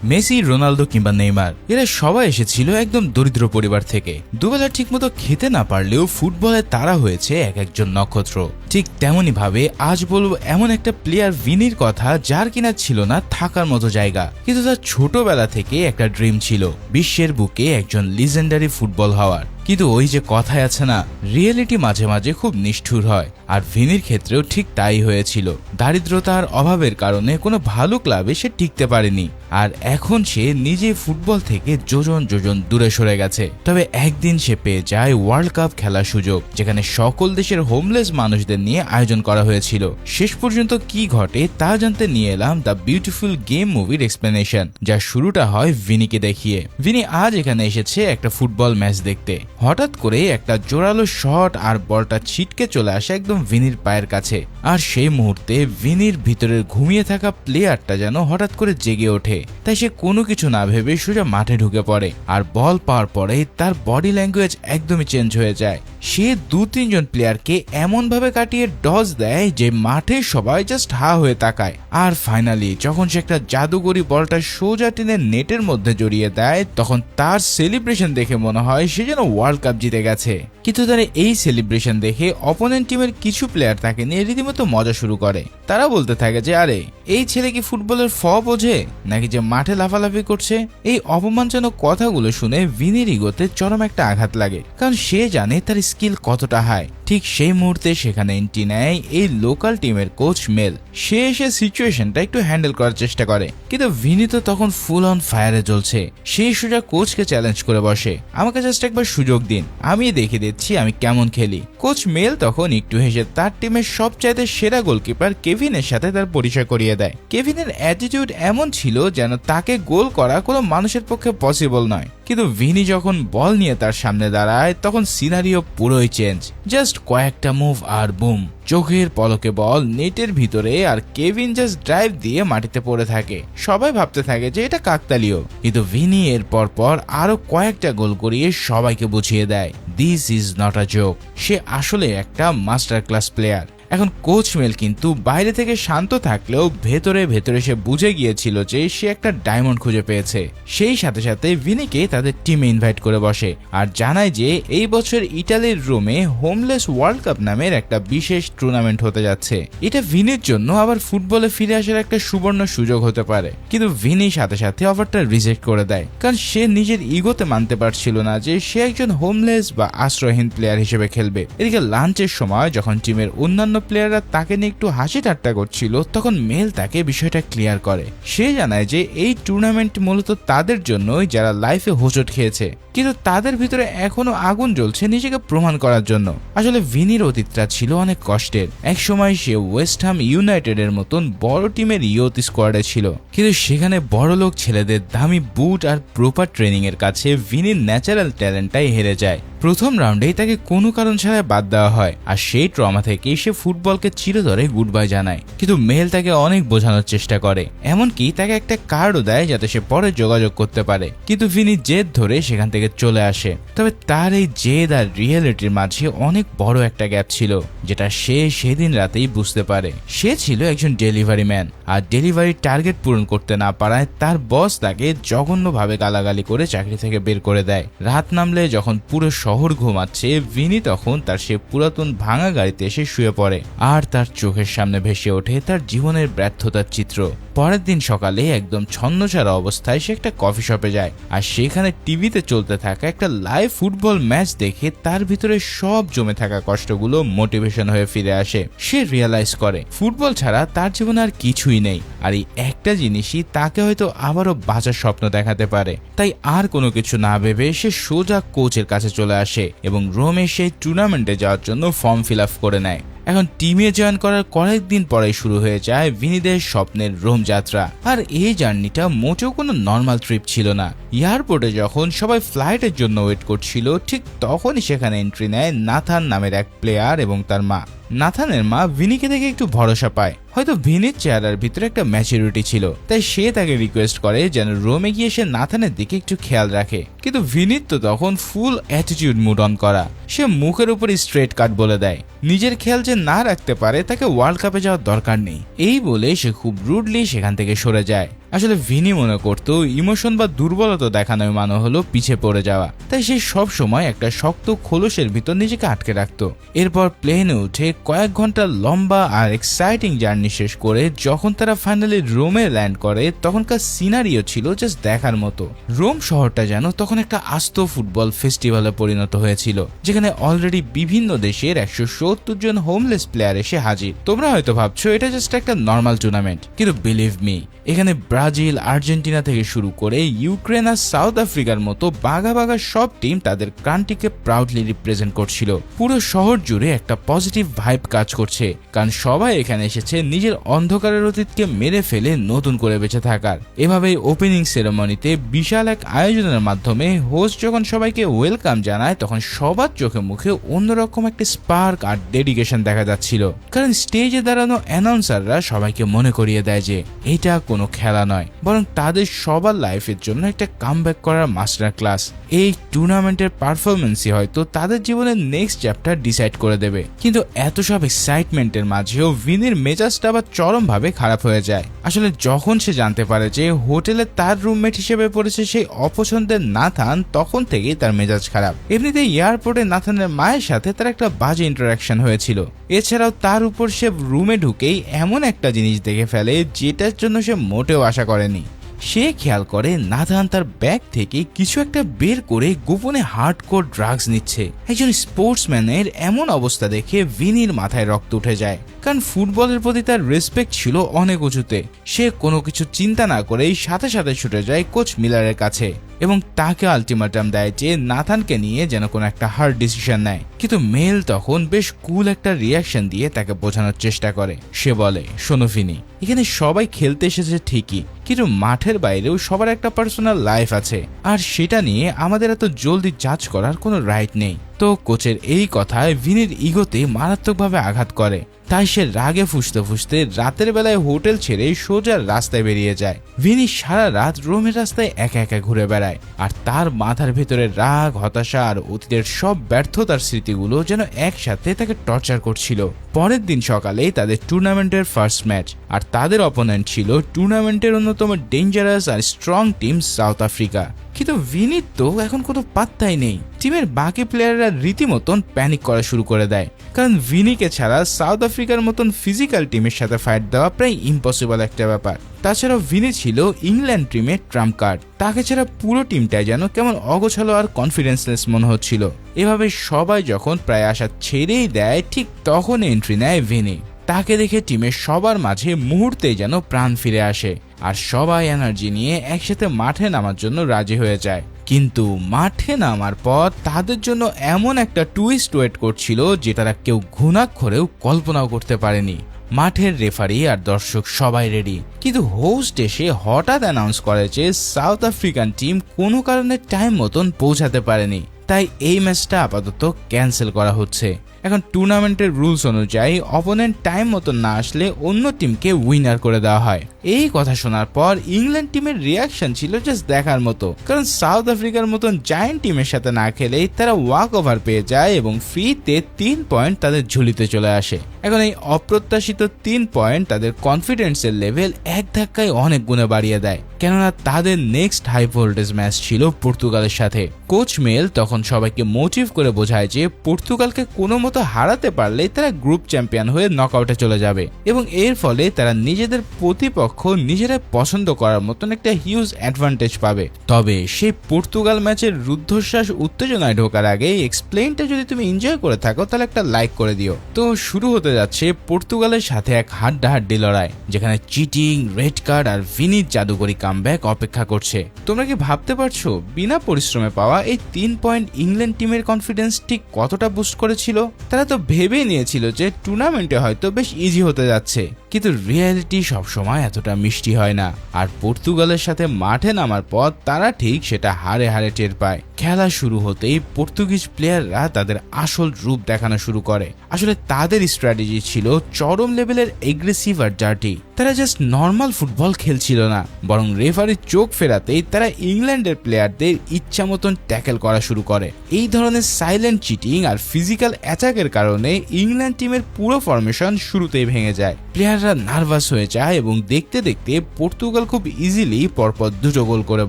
Messi, Ronaldo কিংবা Neymar এরা সবাই এসেছিল একদম দরিদ্র পরিবার থেকে। দুবেলা ঠিকমতো খেতে না পারলেও ফুটবলে তারা হয়েছে এক একজন নক্ষত্র। ঠিক তেমনই ভাবে আজ বলবো এমন একটা প্লেয়ার ভিনির কথা, যার কিনা ছিল না থাকার মতো জায়গা, কিন্তু তার ছোটবেলা থেকে একটা ড্রিম ছিল বিশ্বের বুকে একজন লিজেন্ডারি ফুটবল হওয়ার। কিন্তু ওই যে কথায় আছে না, রিয়েলিটি মাঝে মাঝে খুব নিষ্ঠুর হয়, আর ভিনির ক্ষেত্রেও ঠিক তাই হয়েছিল। দারিদ্রতার অভাবের কারণে কোনো ভালো ক্লাবে সে টিকতে পারেনি, আর এখন সে নিজে ফুটবল থেকে যোজন যোজন দূরে সরে গেছে। তবে একদিন সে পেয়ে যায় ওয়ার্ল্ড কাপ খেলার সুযোগ, যেখানে সকল দেশের হোমলেস মানুষদের নিয়ে আয়োজন করা হয়েছিল। শেষ পর্যন্ত কি ঘটে তা জানতে নিয়ে এলাম দ্য বিউটিফুল গেম মুভির এক্সপ্লেনেশন, যার শুরুটা হয় ভিনিকে দেখিয়ে। ভিনি আজ এখানে এসেছে একটা ফুটবল ম্যাচ দেখতে। হঠাৎ করে একটা জোরালো শট আর বলটা ছিটকে চলে আসে একদম ভিনির পায়ের কাছে, আর সেই মুহূর্তে ভিনির ভিতরের ঘুমিয়ে থাকা প্লেয়ারটা যেন হঠাৎ করে জেগে ওঠে। তাই সে কোনো কিছু না ভেবে সোজা মাঠে ঢুকে পড়ে, আর বল পাওয়ার পরে তার বডি ল্যাঙ্গুয়েজ একদমই চেঞ্জ হয়ে যায়। সে 2-3 প্লেয়ারকে এমন ভাবে কাটিয়ে ডজ দেয় যে মাঠে সবাই জাস্ট হা হয়ে তাকায়। আর ফাইনালি যখন সে একটা জাদুকরি বলটা সোজা টেনে নেটের মধ্যে জড়িয়ে দেয়, তখন তার সেলিব্রেশন দেখে মনে হয় সে যেন ওয়ার্ল্ড কাপ জিতে গেছে। কিন্তু তার এই সেলিব্রেশন দেখে অপোনেন্ট টিমের কিছু প্লেয়ার তাকে নিয়ে রীতিমতো মজা শুরু করে। তারা বলতে থাকে যে আরে এই ছেলে কি ফুটবলের বোঝে নাকি যে মাঠে লাফালাফি করছে। এই অপমানজনক কথাগুলো শুনে ভিনির ইগোতে চরম একটা আঘাত লাগে, কারণ সে জানে তার স্কিল কতটা হাই। ঠিক সেই মুহূর্তে সেখানে এন্ট্রি নেয় এই লোকাল টিমের কোচ মেল। সে এসে সিচুয়েশনটা একটু হ্যান্ডেল করার চেষ্টা করে, কিন্তু ভিনি তো তখন ফুল অন ফায়ারে জ্বলছে। সেই সোজা কোচকে চ্যালেঞ্জ করে বসে, আমাকে জাস্ট একবার সুযোগ দিন, আমি দেখিয়ে দিচ্ছি আমি কেমন খেলি। কোচ মেল তখন একটু হেসে তার টিমের সবচাইতে সেরা গোলকিপার কেভিনের সাথে তার পরিচয় করিয়ে দেয়। কেভিনের অ্যাটিটিউড এমন ছিল যেন তাকে গোল করা কোনো মানুষের পক্ষে পসিবল নয়। কিন্তু ভিনি যখন বল নিয়ে তার সামনে দাঁড়ায়, তখন সিনারিও পুরোই চেঞ্জ। জাস্ট কয়েকটা মুভ আর বুম, চোখের পলকে বল নেটের ভিতরে, আর কেভিন জাস্ট ড্রাইভ দিয়ে মাটিতে পড়ে থাকে। সবাই ভাবতে থাকে যে এটা কাকতালীয়, কিন্তু ভিনি এর পর আরো কয়েকটা গোল করিয়ে সবাইকে বুঝিয়ে দেয় this is not a joke. সে আসলে একটা মাস্টার ক্লাস প্লেয়ার। এখন কোচ মেল কিন্তু বাইরে থেকে শান্ত থাকলেও ভেতরে ভেতরে সে বুঝে গিয়েছিল যে সে একটা ডায়মন্ড খুঁজে পেয়েছে। সেই সাথে সাথে ভিনিকে তাদের টিমে ইনভাইট করে বসে, আর জানায় যে এই বছর ইটালির রোমে হোমলেস ওয়ার্ল্ড কাপ নামের একটা বিশেষ টুর্নামেন্ট হতে যাচ্ছে। এটা ভিনির জন্য আবার ফুটবলে ফিরে আসার একটা সুবর্ণ সুযোগ হতে পারে। কিন্তু ভিনি সাথে সাথে অফারটা রিজেক্ট করে দেয়, কারণ সে নিজের ইগোতে মানতে পারছিল না যে সে একজন হোমলেস বা আশ্রয়হীন প্লেয়ার হিসেবে খেলবে। এদিকে লাঞ্চের সময় যখন টিমের অন্যান্য প্লেয়াররা তাকে নিয়ে একটু হাসি ঠাট্টা করছিল, তখন মেল তাকে বিষয়টা ক্লিয়ার করে। সে জানায় যে এই টুর্নামেন্ট মূলত তাদের জন্যই যারা লাইফে হোঁচট খেয়েছে, কিন্তু তাদের ভিতরে এখনো আগুন জ্বলছে নিজেকে প্রমাণ করার জন্য। আসলে ভিনির অতীতটা ছিল অনেক কষ্টের। একসময় সে ওয়েস্ট হাম ইউনাইটেডের মতন বড় টিমের ইয়ুথ স্কোয়াডে ছিল, কিন্তু সেখানে বড়লোক ছেলেদের দামি বুট আর প্রপার ট্রেনিং এর কাছে ভিনির ন্যাচারাল ট্যালেন্টটাই হেরে যায়। প্রথম রাউন্ডেই তাকে কোনো কারণ ছাড়াই বাদ দেওয়া হয়, আর সেই ট্রমা থেকেই সে ফুটবলকে চিরতরে গুড বাই জানায়। কিন্তু মেল তাকে অনেক বোঝানোর চেষ্টা করে, এমনকি তাকে একটা কার্ডও দেয় যাতে সে পরে যোগাযোগ করতে পারে। কিন্তু ভিনি জেদ ধরে সেখান থেকে চলে আসে। তবে তার এই জেদ আর রিয়েলিটির মাঝে অনেক বড় একটা গ্যাপ ছিল, যেটা সে সেদিন রাতেই বুঝতে পারে। সে ছিল একজন ডেলিভারি ম্যান, আর ডেলিভারি টার্গেট পূরণ করতে না পারায় তার বস তাকে জঘন্যভাবে গালাগালি করে চাকরি থেকে বের করে দেয়। রাত নামলে যখন পুরো শহর ঘুমাচ্ছে, ভিনি তখন তার সে পুরাতন ভাঙা গাড়িতে এসে শুয়ে পড়ে, আর তার চোখের সামনে ভেসে ওঠে তার জীবনের ব্যর্থতার চিত্র। পরের দিন সকালে একদম ছন্নছাড়া অবস্থায় সে একটা কফি শপে যায়, আর সেখানে টিভিতে চলতে থাকা একটা লাইভ ফুটবল ম্যাচ দেখে তার ভিতরে সব জমে থাকা কষ্টগুলো মোটিভেশন হয়ে ফিরে আসে। সে রিয়েলাইজ করে ফুটবল ছাড়া তার জীবনে আর কিছুই নেই, আর এই একটা জিনিসই তাকে হয়তো আবারও বাঁচার স্বপ্ন দেখাতে পারে। তাই আর কোনো কিছু না ভেবে সে সোজা কোচের কাছে চলে আসে এবং রোমে সেই টুর্নামেন্টে যাওয়ার জন্য ফর্ম ফিল আপ করে নেয়। এখন টিমে জয়েন করার কয়েকদিন পরেই শুরু হয়ে যায় ভিনিদের স্বপ্নের রোম যাত্রা। আর এই জার্নিটা মোটেও কোনো নর্মাল ট্রিপ ছিল না। এয়ারপোর্টে যখন সবাই ফ্লাইটের জন্য ওয়েট করছিল, ঠিক তখনই সেখানে এন্ট্রি নেয় নাথান নামের এক প্লেয়ার এবং তার মা। নাথানের মা ভিনিকে দেখে একটু ভরসা পায়, হয়তো ভিনির চেহারার ভিতরে একটা ম্যাচুরিটি ছিল, তাই সে তাকে রিকোয়েস্ট করে যেন রোমে গিয়ে সে নাথানের দিকে একটু খেয়াল রাখে। কিন্তু ভিনির তো তখন ফুল অ্যাটিটিউড মুড অন করা। সে মুখের উপর স্ট্রেট কাট বলে দেয় নিজের খেয়াল যে না রাখতে পারে তাকে ওয়ার্ল্ড কাপে যাওয়ার দরকার নেই। এই বলে সে খুব রুডলি সেখান থেকে সরে যায়। আসলে ভিনি মনে করতো ইমোশন বা দুর্বলতা দেখানোর মানে হলো পিছে পড়ে যাওয়া, তাই সে সব সময় একটা শক্ত খোলসের ভিতর নিজেকে আটকে রাখতো। এরপর প্লেনে উঠে কয়েক ঘন্টা লম্বা আর এক্সাইটিং জার্নি শেষ করে যখন তারা ফাইনালি রোমে ল্যান্ড করে, তখনকার সিনারিও ছিল জাস্ট দেখার মতো। রোম শহরটা যেন তখন একটা আস্ত ফুটবল ফেস্টিভ্যালে পরিণত হয়েছিল, যেখানে অলরেডি বিভিন্ন দেশের 170 জন হোমলেস প্লেয়ার এসে হাজির। তোমরা হয়তো ভাবছো এটা জাস্ট একটা নর্মাল টুর্নামেন্ট, কিন্তু বিলিভ মি, এখানে ব্রাজিল, আর্জেন্টিনা থেকে শুরু করে ইউক্রেন আর সাউথ আফ্রিকার মতো বাঘা বাঘা সব টিম তাদের কান্ট্রিকে প্রাউডলি রিপ্রেজেন্ট করছিল। পুরো শহর জুড়ে একটা পজিটিভ ভাইব কাজ করছে, কারণ সবাই এখানে এসেছে নিজের অন্ধকারের অতীতকে মেরে ফেলে নতুন করে বেঁচে থাকার। এভাবেই ওপেনিং সেরেমনিতে বিশাল এক আয়োজনের মাধ্যমে হোস্ট যখন সবাইকে ওয়েলকাম জানায়, তখন সবার চোখে মুখে অন্যরকম একটা স্পার্ক আর ডেডিকেশন দেখা যাচ্ছিল। কারণ স্টেজে দাঁড়ানো অ্যানাউন্সাররা সবাইকে মনে করিয়ে দেয় যে এটা কোনো খেলা নয়, বরং তাদের সবার লাইফের জন্য একটা কামব্যাক করার মাস্টার ক্লাস। এই টুর্নামেন্টের পারফরমেন্সই হয়তো তাদের জীবনের নেক্সট চ্যাপ্টার ডিসাইড করে দেবে। কিন্তু এত সব এক্সাইটমেন্টের মাঝেও ভিনির মেজাজটা আবার চরমভাবে খারাপ হয়ে যায়। আসলে যখন সে জানতে পারে যে হোটেলে তার রুমমেট হিসেবে পড়েছে সেই অপছন্দের নাথান, তখন থেকেই তার মেজাজ খারাপ। এমনিতে এয়ারপোর্টে নাথানের মায়ের সাথে তার একটা বাজে ইন্টারাকশন হয়েছিল। এছাড়াও তার উপর সে রুমে ঢুকেই এমন একটা জিনিস দেখে ফেলে যেটার জন্য সে মোটেও আশা করেনি। সে খেয়াল করে নাথান তার ব্যাগ থেকে কিছু একটা বের করে গোপনে হার্ডকোর ড্রাগস নিচ্ছে। একজন স্পোর্টসম্যানের এমন অবস্থা দেখে ভিনির মাথায় রক্ত উঠে যায়, কারণ ফুটবলের প্রতি তার রেসপেক্ট ছিল অনেক উঁচুতে। সে কোনো কিছু চিন্তা না করেই সাথে সাথে ছুটে যায় কোচ মিলারের কাছে এবং তাকে আলটিমেটাম দেয় যে নাথানকে নিয়ে যেন কোনো একটা হার্ড ডিসিশন নেয়। কিন্তু মেল তখন বেশ কুল একটা রিয়াকশন দিয়ে তাকে বোঝানোর চেষ্টা করে। সে বলে, শোনো ভিনি, এখানে সবাই খেলতে এসেছে ঠিকই, কিন্তু মাঠের বাইরেও সবার একটা পার্সোনাল লাইফ আছে, আর সেটা নিয়ে আমাদের এত জলদি জাজ করার কোনো রাইট নেই। তো কোচের এই কথায় ভিনির ইগোতে মারাত্মকভাবে আঘাত করে, তাই সে রাগে ফুঁসতে ফুঁসতে রাতের বেলায় হোটেল ছেড়ে সোজা রাস্তায় বেরিয়ে যায়। ভিনি সারা রাত রোমের রাস্তায় একা একা ঘুরে বেড়ায়, আর তার মাথার ভেতরে রাগ, হতাশা আর অতীতের সব ব্যর্থতার স্মৃতিগুলো যেন একসাথে তাকে টর্চার করছিল। পরের দিন সকালেই তাদের টুর্নামেন্টের ফার্স্ট ম্যাচ, আর তাদের অপোনেন্ট ছিল টুর্নামেন্টের অন্যতম ডেঞ্জারাস আর স্ট্রং টিম সাউথ আফ্রিকা। কিন্তু ভিনির তো এখন কোনো পাত্তাই নেই। টিমের বাকি প্লেয়াররা রীতিমতন প্যানিক করা শুরু করে দেয়, কারণ ভিনিকে ছাড়া সাউথ আফ্রিকার মতন ফিজিক্যাল টিমের সাথে ফাইট দেওয়া প্রায় ইম্পসিবল একটা ব্যাপার। তাছাড়াও ভিনি ছিল ইংল্যান্ড টিমের ট্রাম্প কার্ড, তাকে ছাড়া পুরো টিমটাই যেন কেমন অগোছালো আর কনফিডেন্সলেস মনে হচ্ছিল। এভাবে সবাই যখন প্রায় আশা ছেড়েই দেয়, ঠিক তখন এন্ট্রি নেয় ভিনি। তাকে দেখে টিমের সবার মাঝে মুহূর্তেই যেন প্রাণ ফিরে আসে, আর সবাই এনার্জি নিয়ে একসাথে মাঠে নামার জন্য রাজি হয়ে যায়। কিন্তু মাঠে নামার পর তাদের জন্য এমন একটা টুইস্ট ওয়েট করছিল যে তারা কেউ ঘুণাক্ষরেও কল্পনাও করতে পারেনি। মাঠের রেফারি আর দর্শক সবাই রেডি, কিন্তু হোস্ট এসে হঠাৎ অ্যানাউন্স করে যে সাউথ আফ্রিকান টিম কোনো কারণে টাইম মতন পৌঁছাতে পারেনি, তাই এই ম্যাচটা আপাতত ক্যান্সেল করা হচ্ছে। এখন টুর্নামেন্টের রুলস অনুযায়ী অপোনেন্ট টাইম মতন না আসলে অন্য টিমকে উইনার করে দেওয়া হয়। এই কথা শোনার পর ইংল্যান্ড টিমের রিয়াকশন ছিল জাস্ট দেখার মতো, কারণ সাউথ আফ্রিকার মতন জায়ান্ট টিমের সাথে না খেলেই তারা ওয়াক ওভার পেয়ে যায় এবং ফ্রিতে 3 পয়েন্ট তাদের ঝুলিতে চলে আসে। এখন এই অপ্রত্যাশিত 3 পয়েন্ট তাদের কনফিডেন্সের লেভেল এক ধাক্কায় অনেক গুণে বাড়িয়ে দেয়, কেননা তাদের নেক্সট হাই ভোল্টেজ ম্যাচ ছিল পর্তুগালের সাথে। কোচ মেল তখন সবাইকে মোটিভ করে বোঝায় যে পর্তুগালকে কোনো মতো হারাতে পারলে তারা গ্রুপ চ্যাম্পিয়ন হয়ে নকআউটে চলে যাবে, এবং এর ফলে তারা নিজেদের প্রতিপক্ষ নিজেরাই পছন্দ করার মতন একটা হিউজ অ্যাডভান্টেজ পাবে। তবে সেই পর্তুগাল ম্যাচের রুদ্ধশ্বাস উত্তেজনায় ঢোকার আগে এক্সপ্লেইনটা যদি তুমি এনজয় করে থাকো তাহলে একটা লাইক করে দিও। তো শুরু হতে যাচ্ছে পর্তুগালের সাথে এক হাড্ডাহাড্ডি লড়াই, যেখানে চিটিং, রেড কার্ড আর ভিনির জাদুকরি কামব্যাক অপেক্ষা করছে। তোমরা কি ভাবতে পারছো বিনা পরিশ্রমে পাওয়া এই 3 পয়েন্ট ইংল্যান্ড টিমের কনফিডেন্স ঠিক কতটা বুস্ট করেছিল? তারা তো ভেবেই নিয়েছিল যে টুর্নামেন্টে হয়তো বেশ ইজি হতে যাচ্ছে, কিন্তু রিয়ালিটি সবসময় এতটা মিষ্টি হয় না। আর পর্তুগালের সাথে মাঠে নামার পর তারা ঠিক সেটা হারে হারে টের পায়। খেলা শুরু হতেই পর্তুগিজ প্লেয়াররা তাদের আসল রূপ দেখানো শুরু করে। আসলে তাদের স্ট্র্যাটেজি ছিল চরম লেভেলের এগ্রেসিভ আর ডার্টি। তারা জাস্ট নর্মাল ফুটবল খেলছিল না, বরং রেফারির চোখ ফেরাতেই তারা ইংল্যান্ডের প্লেয়ারদের ইচ্ছা মতন ট্যাকেল করা শুরু করে। এই ধরনের সাইলেন্ট চিটিং আর ফিজিক্যাল অ্যাটাকের কারণে ইংল্যান্ড টিমের পুরো ফরমেশন শুরুতেই ভেঙে যায়। প্লেয়াররা প্লেয়াররা নার্ভাস হয়ে যায় এবং দেখতে দেখতে পর্তুগাল খুব ইজিলি পরপর 2টো গোল করে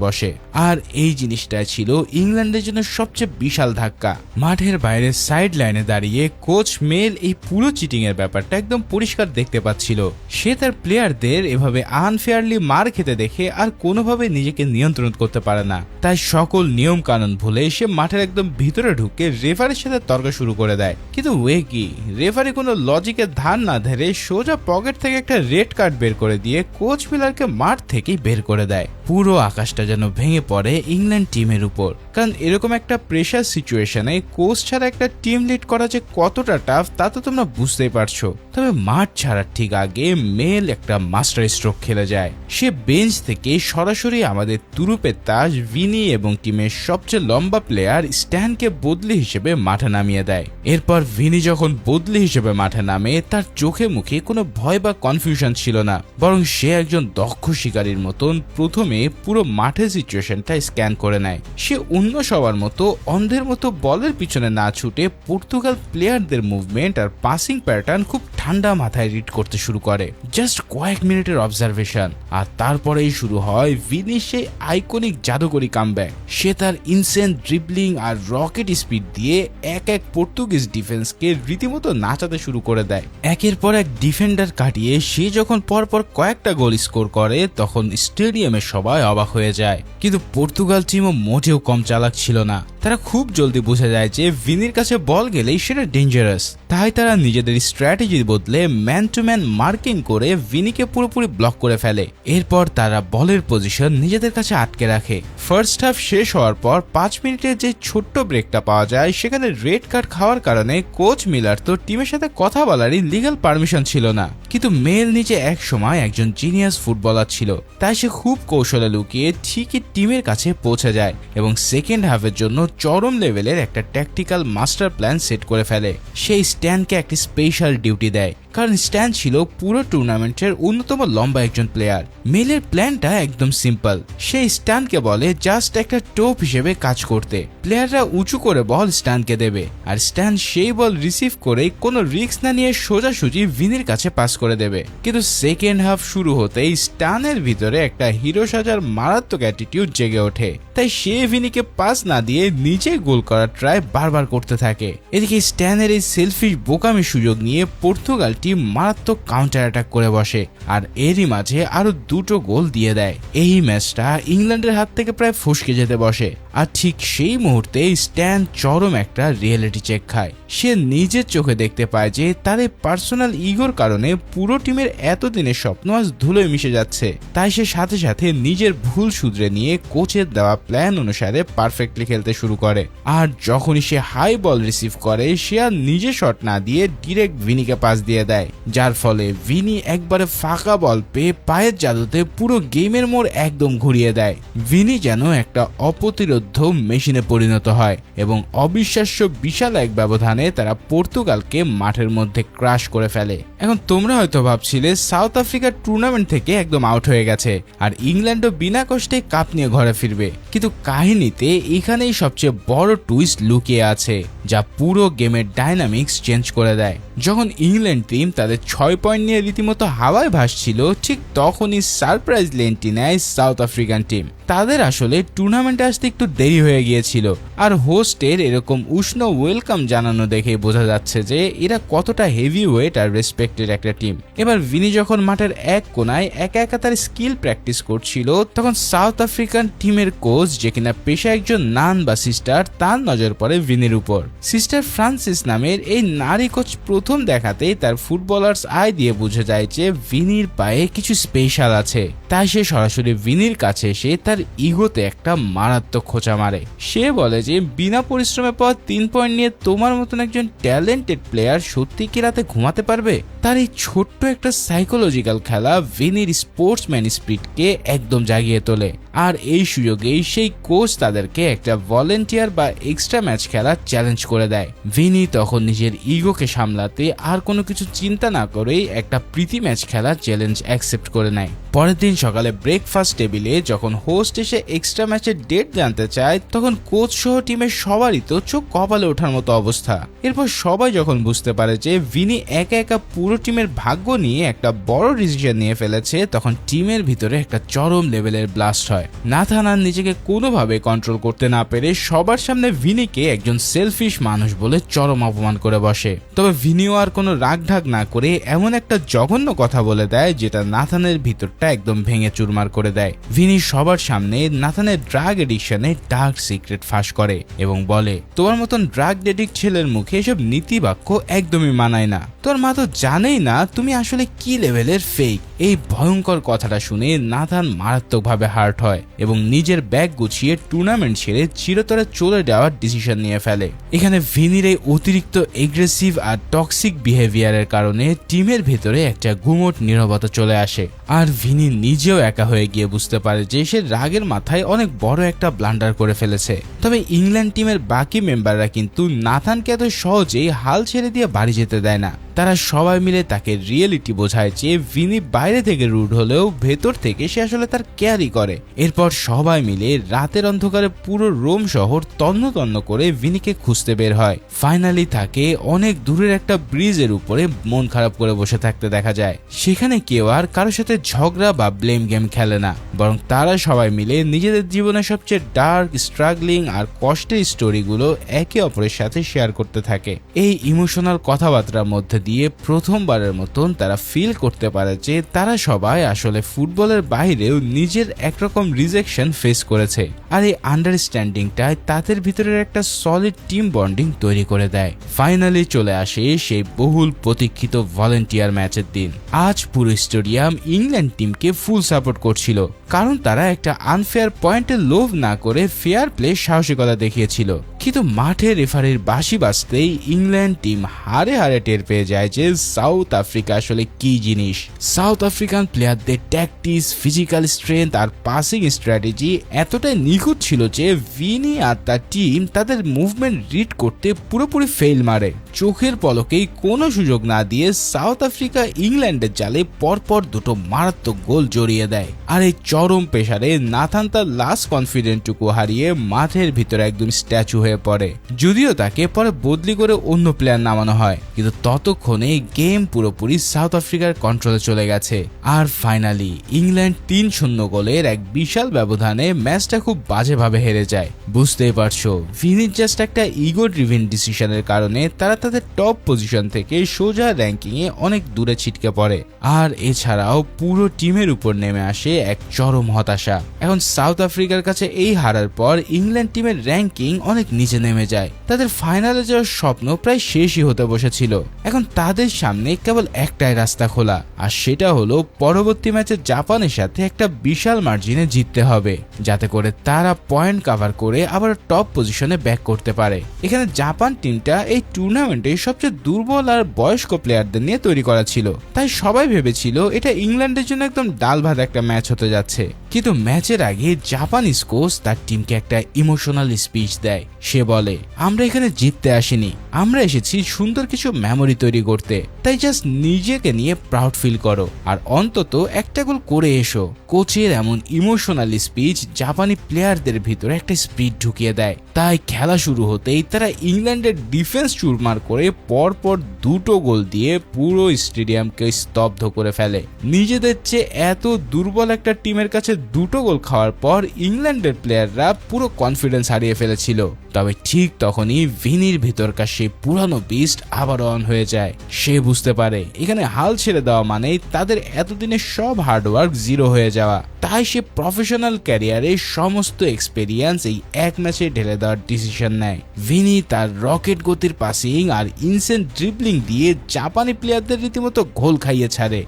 বসে। আর এই জিনিসটা ছিল ইংল্যান্ডের জন্য সবচেয়ে বিশাল ধাক্কা। মাঠের বাইরে সাইড লাইনে দাঁড়িয়ে কোচ মেল এই পুরো চিটিং এর ব্যাপারটা একদম পরিষ্কার দেখতে পাচ্ছিল। সে তার প্লেয়ারদের এভাবে আনফেয়ারলি মার খেতে দেখে আর কোনোভাবে নিজেকে নিয়ন্ত্রণ করতে পারে না, তাই সকল নিয়ম কানুন ভুলে সে মাঠের একদম ভিতরে ঢুকে রেফারির সাথে তর্ক শুরু করে দেয়। কিন্তু ওয়ে কি, রেফারি কোনো লজিকের ধার না ধরে সোজা পকেট থেকে একটা রেড কার্ড বের করে দিয়ে কোচ মিলারকে মাঠ থেকেই বের করে দেয়। পুরো আকাশটা যেন ভেঙে পড়ে ইংল্যান্ড টিমের উপর, কারণ এরকম একটা প্রেসার সিচুয়েশনে কোচ ছাড়া একটা টিম লিড করা যে কতটা টাফ তা তো তোমরা বুঝতেই পারছো। তবে মাঠ ছাড়ার ঠিক আগে মেল একটা মাস্টার স্ট্রোক খেলে যায়। সে বেঞ্চ থেকে সরাসরি আমাদের তুরুপের তাস ভিনি এবং টিমের সবচেয়ে লম্বা প্লেয়ার স্ট্যানকে বদলি হিসেবে মাঠে নামিয়ে দেয়। এরপর ভিনি যখন বদলি হিসেবে মাঠে নামে তার চোখে মুখে কোনো ভয় বা কনফিউশন ছিল না, বরং সে একজন দক্ষ শিকারীর মতন প্রথমে পুরো মাঠের সিচুয়েশনটা স্ক্যান করে নেয়। সে অন্য সবার মতো অন্ধের মতো বলের পিছনে না ছুটে পর্তুগাল প্লেয়ারদের মুভমেন্ট আর পাসিং প্যাটার্ন খুব ঠান্ডা মাথায় রিড করতে শুরু করে। জাস্ট কয়েক মিনিটের অবজারভেশন আর তারপরেই শুরু হয় ভিনির সেই আইকনিক জাদুকরি কামব্যাক। সে তার ইনসেন ড্রিবলিং আর রকেট স্পিড দিয়ে এক এক পর্তুগিজ ডিফেন্সকে রীতিমতো নাচাতে শুরু করে দেয়। একের পর এক ডিফেন্ডার কাটিয়ে সে যখন পরপর কয়েকটা গোল স্কোর করে তখন স্টেডিয়ামে সবাই অবাক হয়ে যায়। কিন্তু পর্তুগাল টিমও মোটেও কম চালাক ছিল না। তারা খুব জলদি বুঝে যায় যে ভিনির কাছে বল গেলেই সেটা ডেঞ্জারাস, তাই তারা নিজেদের স্ট্র্যাটেজি বদলে ম্যান টু ম্যান মার্কিং করে ভিনিকে পুরোপুরি ব্লক করে ফেলে। এরপর তারা বলের পজিশন নিজেদের কাছে আটকে রাখে। ফার্স্ট হাফ শেষ হওয়ার পর 5 মিনিটের যে ছোট্ট ব্রেকটা পাওয়া যায় সেখানে রেড কার্ড খাওয়ার কারণে কোচ মিলার তো টিমের সাথে কথা বলারই লিগ্যাল পারমিশন ছিল না। কিন্তু মেল নিচে এক সময় একজন জিনিয়াস ফুটবলার ছিল, তাই সে খুব কৌশলে লুকিয়ে ঠিকই টিমের কাছে পৌঁছে যায় এবং সেকেন্ড হাফের জন্য চরম লেভেলের একটা ট্যাকটিক্যাল মাস্টার প্ল্যান সেট করে ফেলে। সেই স্ট্যানকে একটা স্পেশাল ডিউটি দেয়, কারণ স্ট্যান ছিল পুরো টুর্নামেন্টের অন্যতম লম্বা একজন প্লেয়ার। মেলের প্ল্যানটা একদম সিম্পল। সেই স্ট্যানকে বলে জাস্ট একটা টোপ হিসেবে কাজ করতে। প্লেয়াররা উঁচু করে বল স্ট্যানকে দেবে আর স্ট্যান সেই বল রিসিভ করে কোনো রিস্ক না নিয়ে সোজাসুজি ভিনির কাছে পাস করে দেবে। কিন্তু সেকেন্ড হাফ শুরু হতেই স্ট্যানের ভিতরে একটা হিরো সাজার মারাত্মক অ্যাটিটিউড জেগে ওঠে, তাই সে ভিনিকে পাস না দিয়ে নিজে গোল করার ট্রাই বারবার করতে থাকে। এদিকে স্ট্যানের এই সেলফিশ বোকামি সুযোগ নিয়ে পর্তুগাল টিম মারাত্মক কাউন্টার অ্যাটাক করে বসে আর এরই মাঝে আরো 2টো গোল দিয়ে দেয়। এই ম্যাচটা ইংল্যান্ডের হাত থেকে প্রায় ফসকে যেতে বসে। আর ঠিক সেই মুহূর্তে স্ট্যান চরম একটা রিয়েলিটি চেক খায়। সে নিজের চোখে দেখতে পায় যে তার এই পার্সোনাল ইগোর কারণে পুরো টিমের এতদিনের স্বপ্ন আজ ধুলোয় মিশে যাচ্ছে। তাই সে সাথে সাথে নিজের ভুল শুধরে নিয়ে কোচের দেওয়া প্ল্যান অনুসারে পারফেক্টলি খেলতে শুরু করে। আর যখনই সে হাই বল রিসিভ করে সে আর নিজে শট না দিয়ে ডিরেক্ট ভিনিকে পাস দিয়ে দেয়, যার ফলে ভিনি একবারে ফাঁকা বল পেয়ে পায়ের জাদুতে পুরো গেমের মোড় একদম ঘুরিয়ে দেয়। ভিনি যেন একটা অপ্রতিরোধ্য মেশিনে পরিণত হয় এবং অবিশ্বাস্য বিশাল এক ব্যবধানে তারা পর্তুগালকে মাঠের মধ্যে ক্রাশ করে ফেলে। এখন তোমরা হয়তো ভাবছিলে সাউথ আফ্রিকার টুর্নামেন্ট থেকে একদম আউট হয়ে গেছে আর ইংল্যান্ডও বিনা কষ্টে কাপ নিয়ে ঘরে ফিরবে, কিন্তু কাহিনীতে এখানেই সবচেয়ে বড় টুইস্ট লুকিয়ে আছে যা পুরো গেমের ডাইনামিক্স চেঞ্জ করে দেয়। যখন ইংল্যান্ড টিম তাদের 6 পয়েন্ট নিয়ে রীতিমতো হাওয়ায় ভাসছিল ঠিক তখনই সারপ্রাইজলি এন্ট্রি নেয় সাউথ আফ্রিকান টিম। তাদের আসলে টুর্নামেন্টে আসতে একটু দেরি হয়ে গিয়েছিল আর হোস্টের এরকম উষ্ণ ওয়েলকাম জানানো দেখে বোঝা যাচ্ছে যে এরা কতটা হেভি ওয়েট আর রেসপেক্টেড একটা টিম। এবার ভিনি যখন মাঠের এক কোনায় একা একা তার স্কিল প্র্যাকটিস করছিল তখন সাউথ আফ্রিকান টিমের কোচ, যে কিনা পেশা একজন নান বা সিস্টার, তার নজর পড়ে ভিনির উপর। সিস্টার ফ্রান্সিস নামের এই নারী কোচ প্রথম দেখাতেই তার ফুটবলার্স আই দিয়ে বুঝে যায় যে ভিনির পায়ে কিছু স্পেশাল আছে, তাই সে সরাসরি ভিনির কাছে এসে তার ইগোতে একটা মারাত্মক খোঁচা মারে। সে বলে যে বিনা পরিশ্রমে পাওয়া 3 পয়েন্ট নিয়ে তোমার মতন একজন ট্যালেন্টেড প্লেয়ার সত্যি কি রাতে ঘুমাতে পারবে? তার এই ছোট্ট একটা সাইকোলজিক্যাল খেলা ভিনির স্পোর্টসম্যান স্পিরিটকে একদম জাগিয়ে তোলে। আর এই সুযোগেই সেই কোচ তাদেরকে একটা ভলেন্টিয়ার বা এক্সট্রা ম্যাচ খেলার চ্যালেঞ্জ করে দেয়। ভিনি তখন নিজের ইগোকে সামলাতে রাতে আর কোনো কিছু চিন্তা না করেই একটা প্রীতি ম্যাচ খেলার চ্যালেঞ্জ অ্যাকসেপ্ট করে নেয়। পরের দিন সকালে ব্রেকফাস্ট টেবিলে যখন হোস্ট এসে এক্সট্রা ম্যাচের ডেট জানতে চায়, তখন কোচ সহ টিমের সবারই তো চোখ কপালে ওঠার মতো অবস্থা। এরপর সবাই যখন বুঝতে পারে যে ভিনি একা একা পুরো টিমের ভাগ্য নিয়ে একটা বড় ডিসিশন নিয়ে ফেলেছে, তখন টিমের ভিতরে একটা চরম লেভেলের ব্লাস্ট হয়। নাথান আর নিজেকে কোনোভাবে কন্ট্রোল করতে না পেরে সবার সামনে ভিনিকে একজন সেলফিশ মানুষ বলে চরম অপমান করে বসে। তবে ভিনিও আর কোনো রাগঢাক না করে এমন একটা জঘন্য কথা বলে দেয় যেটা নাথানের ভিতরটা একদম ভেঙে চুরমার করে দেয়। ভিনি সবার সামনে নাথানের ড্রাগ এডিকশনে ডার্ক সিক্রেট ফাঁস করে এবং বলে, তোমার মতন ড্রাগ এডিক্ট ছেলের মুখে এসব নীতি বাক্য একদমই মানায় না। তোর মা তো জানেই না তুমি আসলে কি লেভেলের ফেক। এই ভয়ঙ্কর কথাটা শুনে নাথান মারাত্মকভাবে হার্ট হয় এবং নিজের ব্যাগ গুছিয়ে টুর্নামেন্ট ছেড়ে চিরতরে চলে যাওয়ার ডিসিশন নিয়ে ফেলে। এখানে ভিনির এই অতিরিক্ত এগ্রেসিভ আর টক্সিক বিহেভিয়ারের কারণে টিমের ভেতরে একটা গুমোট নীরবতা চলে আসে। আর ভিনি নিজেও একা হয়ে গিয়ে বুঝতে পারে যে সে রাগের মাথায় অনেক বড় একটা ব্লান্ডার করে ফেলেছে। তবে ইংল্যান্ড টিমের বাকি মেম্বাররা কিন্তু নাথানকে এত সহজেই হাল ছেড়ে দিয়ে বাড়ি যেতে দেয় না। তারা সবাই মিলে তাকে রিয়েলিটি বোঝায় যে ভিনি বাইরে থেকে রুড হলেও ভেতর থেকে সে আসলে তার কেয়ারই করে। এরপর সবাই মিলে রাতের অন্ধকারে পুরো রোম শহর তন্ন তন্ন করে ভিনিকে খুঁজতে বের হয়। ফাইনালি তাকে অনেক দূরের একটা ব্রিজের উপরে মন খারাপ করে বসে থাকতে দেখা যায়। সেখানে কেউ আর কারোর সাথে ঝগড়া বা ব্লেম গেম খেলে না, বরং তারা সবাই মিলে নিজেদের জীবনের সবচেয়ে ডার্ক, স্ট্রাগলিং আর কষ্টের স্টোরিগুলো একে অপরের সাথে শেয়ার করতে থাকে। এই ইমোশনাল কথাবার্তার মধ্যে দিয়ে প্রথমবারের মতন তারা ফিল করতে পারে যে তারা সবাই আসলে ফুটবলের বাইরেও নিজের একরকম রিজেকশন ফেস করেছে। আর এই আন্ডারস্ট্যান্ডিংটাই তাদের ভিতরের একটা সলিড টিম বন্ডিং তৈরি করে দেয়। ফাইনালি চলে আসে সেই বহুল প্রতীক্ষিত ভলেন্টিয়ার ম্যাচের দিন। আজ পুরো স্টেডিয়াম ইংল্যান্ড টিমকে ফুল সাপোর্ট করছিল, কারণ তারা একটা আনফেয়ার পয়েন্টে লোভ না করে ফেয়ার প্লে সাহসিকতা দেখিয়েছিল। কিন্তু মাঠে রেফারির বাঁশি বাজতেই ইংল্যান্ড টিম হারে হারে টের পেয়ে যায় যে সাউথ আফ্রিকা আসলে কি জিনিস। সাউথ আফ্রিকান প্লেয়ারদের ট্যাকটিক্স, ফিজিক্যাল স্ট্রেংথ আর পাসিং স্ট্র্যাটেজি এতটাই নিখুঁত ছিল যে ভিনি আর তার টিম তাদের মুভমেন্ট রিড করতে পুরোপুরি ফেল মারে। চোখের পলকেই কোনো সুযোগ না দিয়ে সাউথ আফ্রিকা ইংল্যান্ডের জালে পরপর দুটো মারাত্মক গোল জড়িয়ে দেয়। আর এই চরম প্রেসারে নাথান তার লাস্ট কনফিডেন্টটুকু হারিয়ে মাঠের ভিতরে একদম স্ট্যাচু হয়ে পড়ে। যদিও তাকে পরে বদলি করে অন্য প্লেয়ার নামানো হয়, কিন্তু ততক্ষণে গেম পুরোপুরি সাউথ আফ্রিকার কন্ট্রোলে চলে গেছে। আর ফাইনালি ইংল্যান্ড 3-0 গোলের এক বিশাল ব্যবধানে ম্যাচটা খুব বাজেভাবে হেরে যায়। বুঝতেই পারছো, ভিনির জাস্ট একটা ইগো ড্রিভেন ডিসিশনের কারণে তারা তাদের টপ পজিশন থেকে সোজা র্যাঙ্কিং এ অনেক দূরে ছিটকে পড়ে। আর এছাড়াও পুরো টিমের উপর নেমে আসে এক চরম হতাশা। এখন সাউথ আফ্রিকার কাছে এই হারার পর ইংল্যান্ড টিমের র্যাঙ্কিং অনেক নিচে নেমে যায়। তাদের ফাইনালে যাওয়ার স্বপ্ন প্রায় শেষই হতে বসেছিল। এখন তাদের সামনে কেবল একটাই রাস্তা খোলা, আর সেটা হলো পরবর্তী ম্যাচে জাপানের সাথে একটা বিশাল মার্জিনে জিততে হবে, যাতে করে তারা পয়েন্ট কভার করে আবার টপ পজিশনে ব্যাক করতে পারে। এখানে জাপান টিমটা এই টুর্নামেন্টে সবচেয়ে দুর্বল আর বয়স্ক প্লেয়ারদের নিয়ে তৈরি করা ছিল, তাই সবাই ভেবেছিল এটা ইংল্যান্ডের জন্য একদম ডাল ভাত একটা ম্যাচ হতে যাচ্ছে। কিন্তু ম্যাচের আগে জাপানিজ কোচ তার টিমকে একটা ইমোশনাল স্পিচ দেয়। সে বলে, আমরা এখানে জিততে আসিনি, আমরা এসেছি সুন্দর কিছু মেমোরি তৈরি করতে, তাই জাস্ট নিজেকে নিয়ে প্রাউড ফিল করো আর অন্তত একটা গোল করে এসো। কোচের এমন ইমোশনাল স্পিচ জাপানি প্লেয়ারদের ভিতরে একটা স্পিরিট ঢুকিয়ে দেয়। তাই খেলা শুরু হতেই তারা ইংল্যান্ডের ডিফেন্স চুরমার করে পরপর দুটো গোল দিয়ে পুরো স্টেডিয়ামকে স্তব্ধ করে ফেলে। নিজেদের চেয়ে এত দুর্বল একটা টিমের কাছে দুটো গোল খাওয়ার পর ইংল্যান্ডের প্লেয়াররা পুরো কনফিডেন্স হারিয়ে ফেলেছিল। তবে ঠিক তখনই ভিনির ভিতরকার সেই পুরানো বিস্ট আবার অন হয়ে যায়। সে বুঝতে পারে এখানে হাল ছেড়ে দেওয়া মানে তাদের এতদিনের সব হার্ডওয়ার্ক জিরো হয়ে যাওয়া। তাই সে প্রফেশনাল ক্যারিয়ারে সমস্ত এক্সপেরিয়েন্স এই এক ম্যাচে ঢেলে দেওয়ার ডিসিশন নেয়। ভিনি তার রকেট গতির পাসিং আর ইনসেন্ট ড্রিবলিং দিয়ে জাপানি প্লেয়ারদের রীতিমতো গোল খাইয়ে ছাড়ে।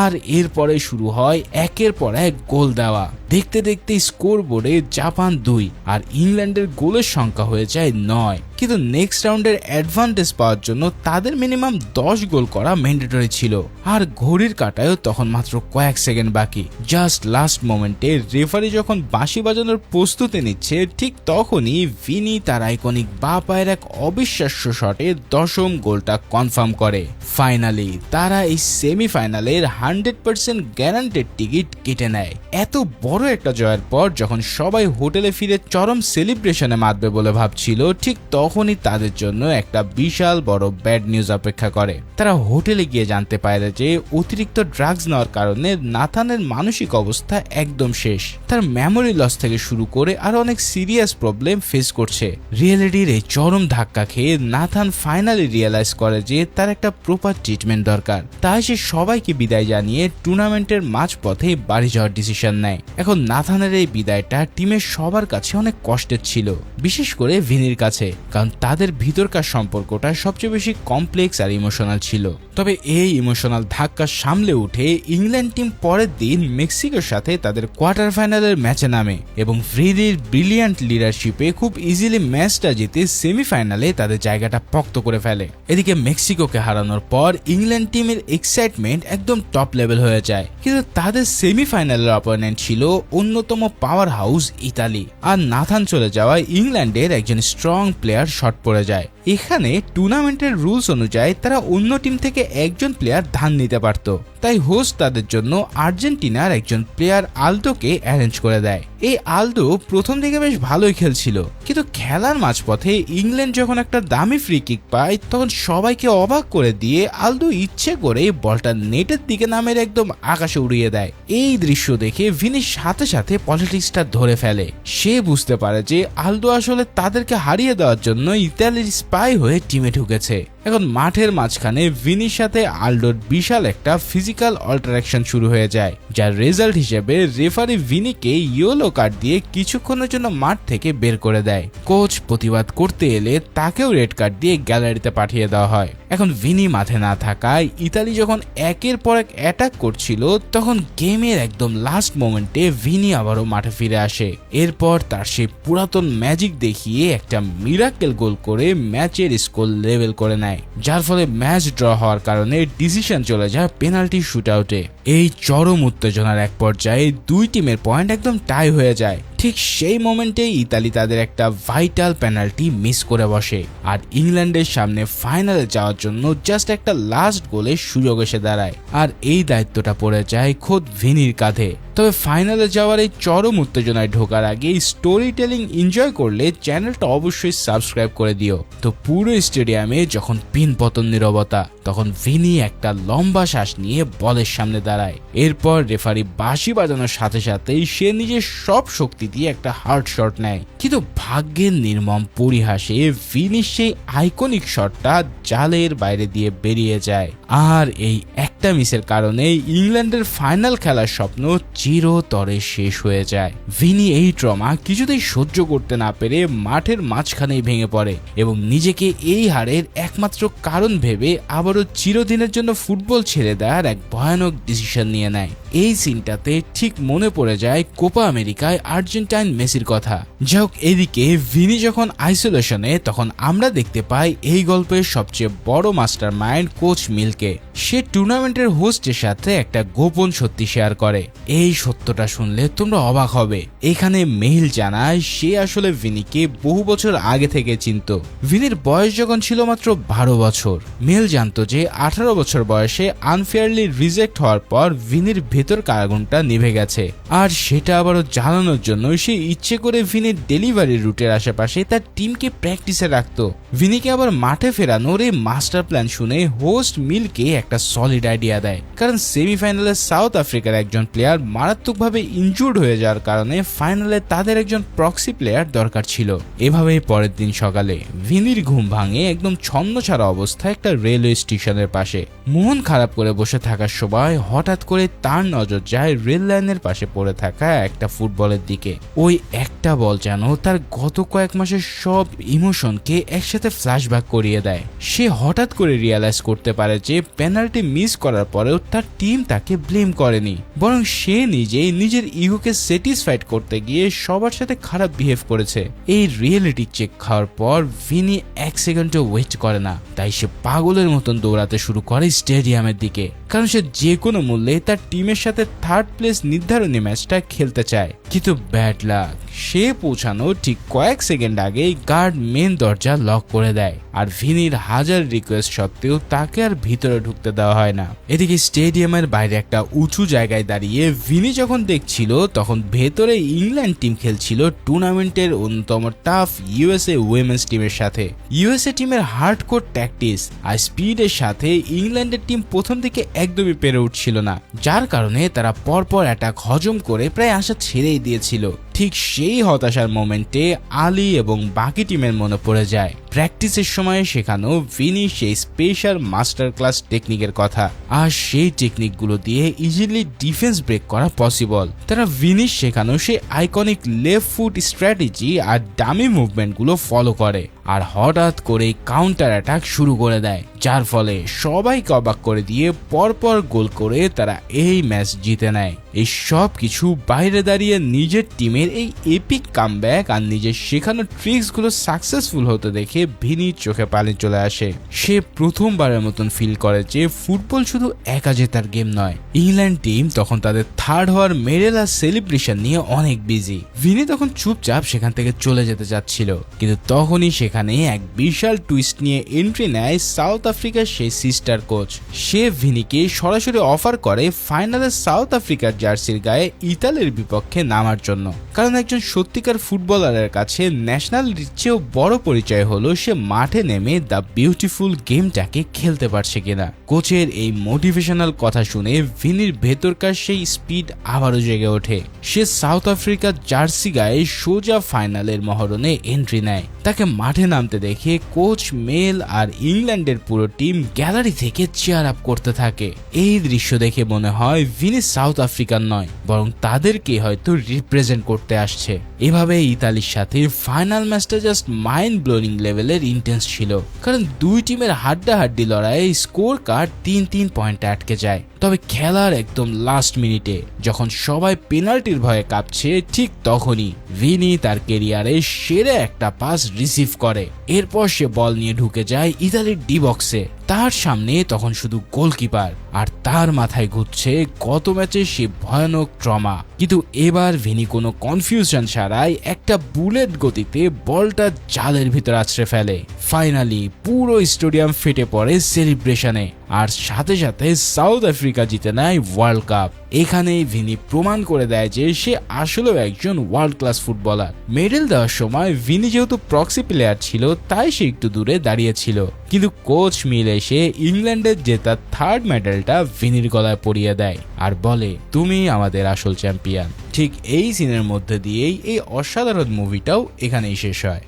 আর এরপরে শুরু হয় একের পর এক গোল দেওয়া। দেখতে দেখতে স্কোর বোর্ডে জাপান 2 আর ইংল্যান্ডের গোলের সংখ্যা হয়ে যায় 9। কিন্তু নেক্সট রাউন্ডের অ্যাডভান্টেজ পাওয়ার জন্য তাদের মিনিমাম 10 গোল করা ম্যান্ডেটরি ছিল। আর ঘড়ির কাঁটায়ও তখন মাত্র কয়েক সেকেন্ড বাকি। জাস্ট লাস্ট মোমেন্টে রেফারি যখন বাঁশি বাজানোর প্রস্তুতি নিচ্ছে, ঠিক তখনই ভিনি তার আইকনিক বাঁ পায়ের এক অবিশ্বাস্য শটে 10ম গোলটা কনফার্ম করে। ফাইনালি তারা এই সেমিফাইনালের 100% গ্যারান্টেড টিকিট কেটে নেয়। এত বড় একটা জয়ের পর যখন সবাই হোটেলে ফিরে চরম সেলিব্রেশনে মাতবে বলে ভাবছিল, ঠিক তখনই তাদের জন্য একটা বিশাল বড় ব্যাড নিউজ অপেক্ষা করে। তারা হোটেলে গিয়ে জানতে পারে যে অতিরিক্ত ড্রাগস নেওয়ার কারণে নাথানের মানসিক অবস্থা একদম শেষ। তার মেমোরি লস থেকে শুরু করে আরো অনেক সিরিয়াস প্রবলেম ফেস করছে। রিয়েলিটির এই চরম ধাক্কা খেয়ে নাথান ফাইনালি রিয়েলাইজ করে যে তার একটা প্রপার ট্রিটমেন্ট দরকার। তাই সে সবাইকে বিদায় জানিয়ে টুর্নামেন্টের মাঝপথে বাড়ি যাওয়ার ডিসিশন নেয়। এখন নাথানের এই বিদায়টা টিমের সবার কাছে অনেক কষ্টের ছিল, বিশেষ করে ভিনির কাছে, কারণ তাদের ভিতরকার সম্পর্কটা সবচেয়ে বেশি কমপ্লেক্স আর ইমোশনাল ছিল। তবে এই ইমোশনাল ধাক্কা সামলে উঠে ইংল্যান্ড টিম পরের দিন মেক্সিকোর সাথে তাদের কোয়ার্টার ফাইনালের ম্যাচে নামে এবং ভিনির ব্রিলিয়ান্ট লিডারশিপে খুব ইজিলি ম্যাচটা জিতে সেমিফাইনালে তাদের জায়গাটা পক্ত করে ফেলে। এদিকে মেক্সিকোকে হারানোর পর ইংল্যান্ড টিমের এক্সাইটমেন্ট একদম টপ লেভেল হয়ে যায়, কিন্তু তাদের সেমিফাইনালের অপোনেন্ট ছিল অন্যতম পাওয়ার হাউস ইতালি। আর নাথান চলে যাওয়ায় ইংল্যান্ডের একজন স্ট্রং প্লেয়ার শর্ট পড়ে যায়। এখানে টুর্নামেন্টের রুলস অনুযায়ী তারা অন্য টিম থেকে একজন প্লেয়ার ধার নিতে পারত, তাই হোস্ট তাদের জন্য আর্জেন্টিনার একজন প্লেয়ার আলদোকে অ্যারেঞ্জ করে দেয়। এই আলদো প্রথম দিকে বেশ ভালোই খেলছিল, কিন্তু খেলার মাঝপথে ইংল্যান্ড যখন একটা দামি ফ্রি কিক পায় তখন সবাইকে অবাক করে দিয়ে আলদো ইচ্ছে করে বলটা নেটের দিকে নামের একদম আকাশে উড়িয়ে দেয়। এই দৃশ্য দেখে ভিনির সাথে সাথে পলিটিক্সটা ধরে ফেলে। সে বুঝতে পারে যে আলদো আসলে তাদেরকে হারিয়ে দেওয়ার জন্য ইতালির স্পাই হয়ে টিমে ঢুকেছে। এখন মাঠের মাঝখানে ভিনির সাথে আলদোর বিশাল একটা ফিজিক্যাল অল্টারাকশন শুরু হয়ে যায়, যার রেজাল্ট হিসেবে রেফারি ভিনিকে ইয়েলো কার্ড দিয়ে কিছুক্ষণের জন্য মাঠ থেকে বের করে দেয়। কোচ প্রতিবাদ করতে এলে তাকেও রেড কার্ড দিয়ে গ্যালারিতে পাঠিয়ে দেওয়া হয়। এখন ভিনি মাঠে না থাকায় ইতালি যখন একের পর এক অ্যাটাক করছিল, তখন গেমের একদম লাস্ট মোমেন্টে ভিনি আবারও মাঠে ফিরে আসে। এরপর তার সেই পুরাতন ম্যাজিক দেখিয়ে একটা মিরাকেল গোল করে ম্যাচের স্কোর লেভেল করে নেয়, যার ফলে ম্যাচ ড্র হওয়ার কারণে ডিসিশন চলে যায় পেনাল্টি শুট আউটে। এই চরম উত্তেজনার এক পর্যায়ে দুই টিমের পয়েন্ট একদম টাই হয়ে যায়। ঠিক সেই মোমেন্টে ইতালি তাদের একটা ভাইটাল পেনাল্টি মিস করে বসে, আর ইংল্যান্ডের সামনে ফাইনালে যাওয়ার জন্য জাস্ট একটা লাস্ট গোলের সুযোগ এসে দাঁড়ায়। আর এই দায়িত্বটা পড়ে যায় খোদ ভিনির কাঁধে। তবে ফাইনালে যাওয়ার এই চরম উত্তেজনায় ঢোকার আগে স্টোরি টেলিং এনজয় করলে চ্যানেলটা অবশ্যই সাবস্ক্রাইব করে দিও। তো পুরো স্টেডিয়ামে যখন পিন পতন নীরবতা, তখন ভিনি একটা লম্বা শ্বাস নিয়ে বলের সামনে দাঁড়ায়। এরপর রেফারি বাঁশি বাজানোর সাথে সাথেই সে নিজের সব শক্তি দিয়ে একটা হার্ড শট নেয়, কিন্তু ভাগ্যের নির্মম পরিহাসে ভিনি সেই আইকনিক শটটা জালের বাইরে দিয়ে বেরিয়ে যায়। আর এই একটা মিসের কারণে ইংল্যান্ডের ফাইনাল খেলার স্বপ্ন চিরতরে শেষ হয়ে যায়। ভিনি এই ট্রমা কিছুতেই সহ্য করতে না পেরে মাঠের মাঝখানেই ভেঙে পড়ে এবং নিজেকে এই হারের একমাত্র কারণ ভেবে আবারও চিরদিনের জন্য ফুটবল ছেড়ে দেওয়ার এক ভয়ানক ডিসিশন নিয়ে নেয়। এই সিনটাতে ঠিক মনে পড়ে যায় কোপা আমেরিকায় আর্জেন্টাইন মেসির কথা। যাই হোক, এদিকে ভিনি যখন আইসোলেশনে, তখন আমরা দেখতে পাই এই গল্পের সবচেয়ে বড় মাস্টার মাইন্ড কোচ মিলকে। সে টুর্নামেন্টের হোস্টের সাথে একটা গোপন সত্যি শেয়ার করে। এই সত্যটা শুনলে তোমরা অবাক হবে। এখানে মেইল জানায় সে আসলে ভিনিকে বহু বছর আগে থেকে চিনত। ভিনির বয়স যখন ছিল মাত্র 12 বছর। মেল জানতো যে 18 বছর বয়সে আনফেয়ারলি রিজেক্ট হওয়ার পর ভিনির ভেতর আগুনটা নিভে গেছে, আর সেটা আবারও জ্বালানোর জন্য সে ইচ্ছে করে ভিনির ডেলিভারি রুটের আশেপাশে তার টিমকে প্র্যাকটিসে রাখতো। ভিনিকে আবার মাঠে ফেরানোর এই মাস্টার প্ল্যান শুনে হোস্ট মিলকে একটা সলিড আইডিয়া দেয়, কারণ সেমিফাইনালে সাউথ আফ্রিকার একজন প্লেয়ার মারাত্মকভাবে ইনজুর্ড হয়ে যাওয়ার কারণে ফাইনালে তাদের একজন প্রক্সি প্লেয়ার দরকার ছিল। এভাবেই পরের দিন সকালে ভিনির ঘুম ভাঙে একদম ছন্নছাড়া অবস্থায় একটা রেলওয়ে স্টেশনের পাশে। মন খারাপ করে বসে থাকার সময় হঠাৎ করে তার নজর যায় রেল লাইনের পাশে পড়ে থাকা একটা ফুটবলের দিকে। ওই একটা বল যেন তার গত কয়েক মাসের সব ইমোশনকে একসাথে ফ্ল্যাশব্যাক করিয়ে দেয়। সে হঠাৎ করে রিয়ালাইজ করতে পারে যে পেনাল্টি মিস করার পরেও তার টিম তাকে ব্লেম করেনি, বরং সে নিজেই নিজের ইগোকে স্যাটিসফাইড করতে গিয়ে সবার সাথে খারাপ বিহেভ করেছে। এই রিয়েলিটি চেক খাওয়ার পর ভিনি এক সেকেন্ডও ওয়েট করে না, তাই সে পাগলের মতন দৌড়াতে শুরু করে স্টেডিয়ামের দিকে, কারণ সে যে কোনো মূল্যে তার টিমের সাথে থার্ড প্লেস নির্ধারণী ম্যাচটা খেলতে চায়। কিন্তু ব্যাড লাক, সে পৌঁছানো ঠিক কয়েক সেকেন্ড আগেই গার্ড মেন দরজা লক করে দেয়, আর ভিনির হাজার রিকোয়েস্ট সত্ত্বেও তাকে আর ভিতরে ঢুকতে দেওয়া হয় না। এদিকে স্টেডিয়ামের বাইরে একটা উঁচু জায়গায় দাঁড়িয়ে ভিনি যখন দেখছিল, তখন ভেতরে ইংল্যান্ড টিম খেলছিল টুর্নামেন্টের অন্যতম টাফ ইউএসএ উইমেন্স টিমের সাথে। ইউএসএ টিমের হার্ডকোর ট্যাকটিক্স আর স্পিডের সাথে ইংল্যান্ডের টিম প্রথম দিকে একদমই পেরে উঠছিল না, যার কারণে তারা পরপর অ্যাটাক হজম করে প্রায় আশা ছেড়েই দিয়েছিল। ঠিক সেই হতাশার মোমেন্টে আলী এবং বাকি টিমের মনে পড়ে যায় প্র্যাকটিসের সময় শেখানো ভিনি সেই স্পেশাল মাস্টার ক্লাস টেকনিকের কথা, আর সেই টেকনিকগুলো দিয়ে ইজিলি ডিফেন্স ব্রেক করা পসিবল। তারা ভিনির শেখানো সেই আইকনিক লেফট ফুট স্ট্র্যাটেজি আর ডামি মুভমেন্টগুলো ফলো করে, আর হঠাৎ করে কাউন্টার অ্যাটাক শুরু করে দেয়, যার ফলে সবাইকে অবাক করে দিয়ে পরপর গোল করে তারা এই ম্যাচ জিতে নেয়। এই সব কিছু বাইরে দাঁড়িয়ে নিজের টিমের এই এপিক কামব্যাক আর নিজের শেখানো ট্রিক্সগুলো সাকসেসফুল হতে দেখে ভিনির চোখে পানি চলে আসে। সে প্রথমবারের মতন ফিল করে যে ফুটবল শুধু একা জেতার গেম নয়। ইংল্যান্ড টিম তখন তাদের থার্ড হওয়ার মেডেল আর সেলিব্রেশন নিয়ে অনেক বিজি। ভিনি তখন চুপচাপ সেখান থেকে চলে যেতে চাচ্ছিল, কিন্তু তখনই সেখানে এক বিশাল টুইস্ট নিয়ে এন্ট্রি নেয় সাউথ আফ্রিকার সেই সিস্টার কোচ। সে ভিনিকে সরাসরি অফার করে ফাইনালে সাউথ আফ্রিকার জার্সির গায়ে ইতালির বিপক্ষে নামার জন্য, কারণ একজন সত্যিকার ফুটবলারের কাছে ন্যাশনালিটির চেয়েও বড় পরিচয় হলো সে মাঠে নেমে দ্য বিউটিফুল গেমটাকে খেলতে পারছে কিনা। কোচের এই মোটিভেশনাল কথা শুনে ভিনির ভেতরকার সেই স্পিড আবারও জেগে ওঠে। সে সাউথ আফ্রিকার জার্সি গায়ে সোজা ফাইনালের মহরণে এন্ট্রি নেয়। তাকে মাঠে নামতে দেখে কোচ মেল আর ইংল্যান্ডের পুরো টিম গ্যালারি থেকে চেয়ার আপ করতে থাকে। এই দৃশ্য দেখে মনে হয় ভিনি সাউথ আফ্রিকান নয়, বরং তাদেরকে হয়তো রিপ্রেজেন্ট করতে আসছে। এভাবে ইতালির সাথে ফাইনাল ম্যাচটা জাস্ট মাইন্ড ব্লোয়িং লেভেলের ইন্টেন্স ছিল, কারণ দুই টিমের হাড্ডাহাড্ডি লড়াইয়ে স্কোর কার্ড 3-3 পয়েন্টে আটকে যায়। তবে খেলার একদম লাস্ট মিনিটে যখন সবাই পেনাল্টির ভয়ে কাঁপছে, ঠিক তখনই ভিনি তার ক্যারিয়ারে সেরা একটা পাস রিসিভ করে। এরপর সে বল নিয়ে ঢুকে যায় ইতালির ডি বক্সে। তার সামনে তখন শুধু গোলকিপার, আর তার মাথায় ঘুরছে গত ম্যাচে সে ভয়ানক ট্রমা। কিন্তু এবার ভিনি কোনো কনফিউশন ছাড়াই একটা বুলেট গতিতে বলটা জালের ভিতর আছড়ে ফেলে। ফাইনালি পুরো স্টেডিয়াম ফেটে পড়ে সেলিব্রেশনে, আর সাথে সাথে সাউথ আফ্রিকা জিতে নেয় ওয়ার্ল্ড কাপ। এখানেই ভিনি প্রমাণ করে দেয় যে সে আসলেও একজন ওয়ার্ল্ড ক্লাস ফুটবলার। মেডেল দেওয়ার সময় ভিনি যেহেতু প্রক্সি প্লেয়ার ছিল, তাই সে একটু দূরে দাঁড়িয়েছিল, কিন্তু কোচ মিল এসে ইংল্যান্ডের জেতা থার্ড মেডেলটা ভিনির গলায় পরিয়ে দেয় আর বলে, তুমি আমাদের আসল চ্যাম্পিয়ন। ঠিক এই সিনের মধ্যে দিয়েই এই অসাধারণ মুভিটাও এখানেই শেষ হয়।